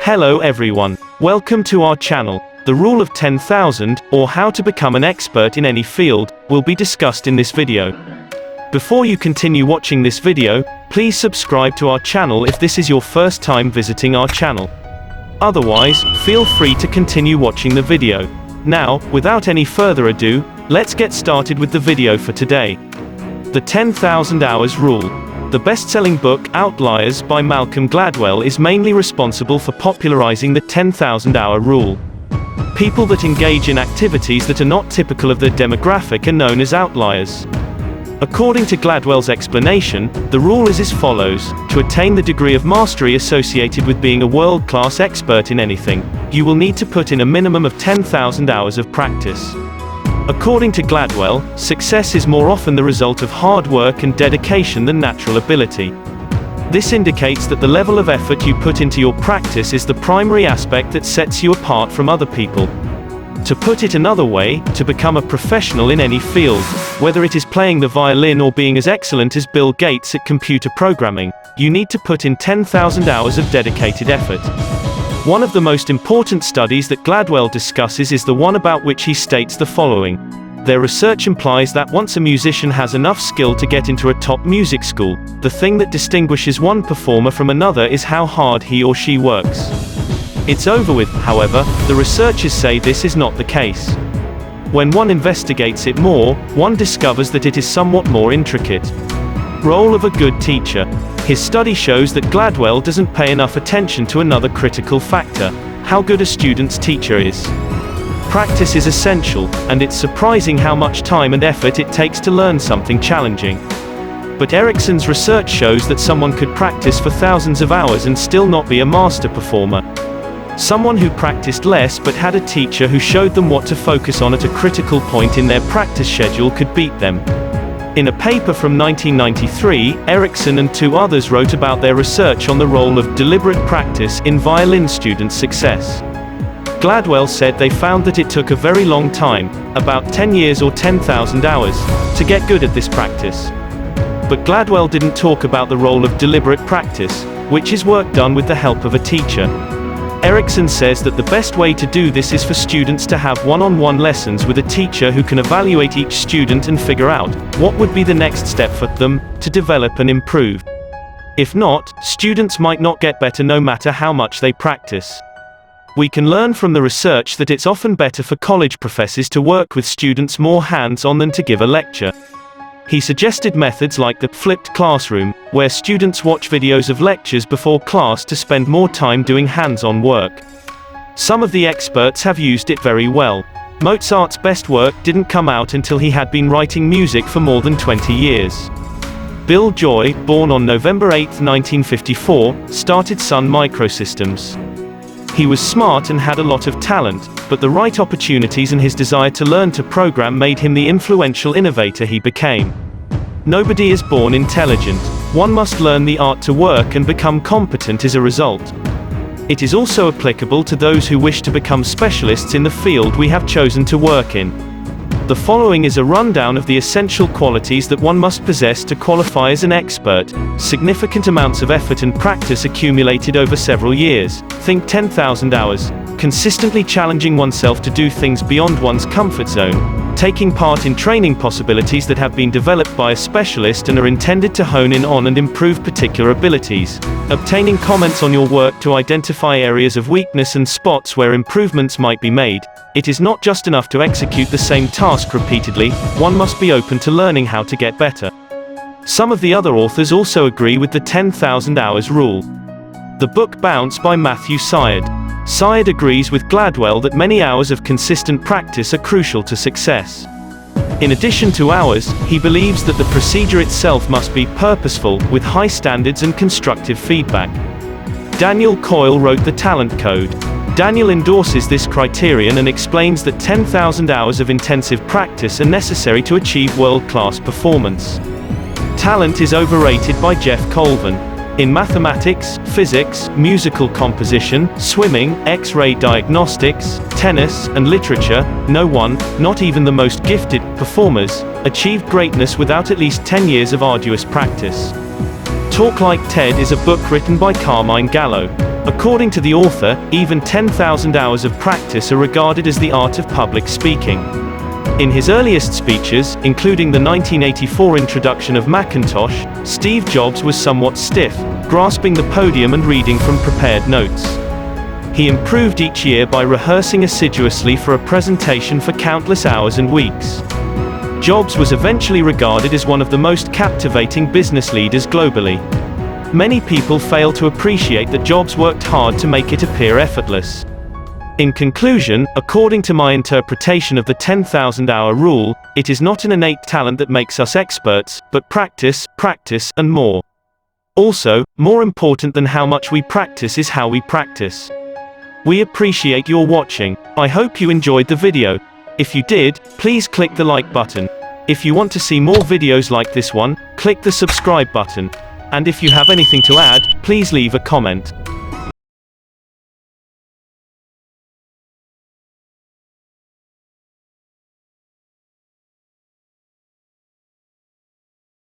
Hello everyone. Welcome to our channel. The rule of 10,000, or how to become an expert in any field, will be discussed in this video. Before you continue watching this video, please subscribe to our channel if this is your first time visiting our channel. Otherwise, feel free to continue watching the video. Now, without any further ado, let's get started with the video for today. The 10,000 Hours Rule. The best-selling book, Outliers by Malcolm Gladwell, is mainly responsible for popularizing the 10,000-hour rule. People that engage in activities that are not typical of their demographic are known as outliers. According to Gladwell's explanation, the rule is as follows: to attain the degree of mastery associated with being a world-class expert in anything, you will need to put in a minimum of 10,000 hours of practice. According to Gladwell, success is more often the result of hard work and dedication than natural ability. This indicates that the level of effort you put into your practice is the primary aspect that sets you apart from other people. To put it another way, to become a professional in any field, whether it is playing the violin or being as excellent as Bill Gates at computer programming, you need to put in 10,000 hours of dedicated effort. One of the most important studies that Gladwell discusses is the one about which he states the following: their research implies that once a musician has enough skill to get into a top music school, the thing that distinguishes one performer from another is how hard he or she works. It's over with, however, the researchers say this is not the case. When one investigates it more, one discovers that it is somewhat more intricate. Role of a good teacher. His study shows that Gladwell doesn't pay enough attention to another critical factor: how good a student's teacher is. Practice is essential, and it's surprising how much time and effort it takes to learn something challenging. But Erickson's research shows that someone could practice for thousands of hours and still not be a master performer. Someone who practiced less but had a teacher who showed them what to focus on at a critical point in their practice schedule could beat them. In a paper from 1993, Erickson and two others wrote about their research on the role of deliberate practice in violin students' success. Gladwell said they found that it took a very long time, about 10 years or 10,000 hours, to get good at this practice. But Gladwell didn't talk about the role of deliberate practice, which is work done with the help of a teacher. Erickson says that the best way to do this is for students to have one-on-one lessons with a teacher who can evaluate each student and figure out what would be the next step for them to develop and improve. If not, students might not get better no matter how much they practice. We can learn from the research that it's often better for college professors to work with students more hands-on than to give a lecture. He suggested methods like the flipped classroom, where students watch videos of lectures before class to spend more time doing hands-on work. Some of the experts have used it very well. Mozart's best work didn't come out until he had been writing music for more than 20 years. Bill Joy, born on November 8, 1954, started Sun Microsystems. He was smart and had a lot of talent, but the right opportunities and his desire to learn to program made him the influential innovator he became. Nobody is born intelligent. One must learn the art to work and become competent as a result. It is also applicable to those who wish to become specialists in the field we have chosen to work in. The following is a rundown of the essential qualities that one must possess to qualify as an expert. Significant amounts of effort and practice accumulated over several years. Think 10,000 hours. Consistently challenging oneself to do things beyond one's comfort zone. Taking part in training possibilities that have been developed by a specialist and are intended to hone in on and improve particular abilities. Obtaining comments on your work to identify areas of weakness and spots where improvements might be made. It is not just enough to execute the same task repeatedly, one must be open to learning how to get better. Some of the other authors also agree with the 10,000 hours rule. The book Bounce by Matthew Syed. Syed agrees with Gladwell that many hours of consistent practice are crucial to success. In addition to hours, he believes that the procedure itself must be purposeful, with high standards and constructive feedback. Daniel Coyle wrote The Talent Code. Daniel endorses this criterion and explains that 10,000 hours of intensive practice are necessary to achieve world-class performance. Talent is overrated by Jeff Colvin. In mathematics, physics, musical composition, swimming, X-ray diagnostics, tennis, and literature, no one, not even the most gifted performers, achieved greatness without at least 10 years of arduous practice. Talk Like TED is a book written by Carmine Gallo. According to the author, even 10,000 hours of practice are regarded as the art of public speaking. In his earliest speeches, including the 1984 introduction of Macintosh, Steve Jobs was somewhat stiff, grasping the podium and reading from prepared notes. He improved each year by rehearsing assiduously for a presentation for countless hours and weeks. Jobs was eventually regarded as one of the most captivating business leaders globally. Many people fail to appreciate that Jobs worked hard to make it appear effortless. In conclusion, according to my interpretation of the 10,000-hour rule, it is not an innate talent that makes us experts, but practice, practice, and more. Also, more important than how much we practice is how we practice. We appreciate your watching. I hope you enjoyed the video. If you did, please click the like button. If you want to see more videos like this one, click the subscribe button. And if you have anything to add, please leave a comment.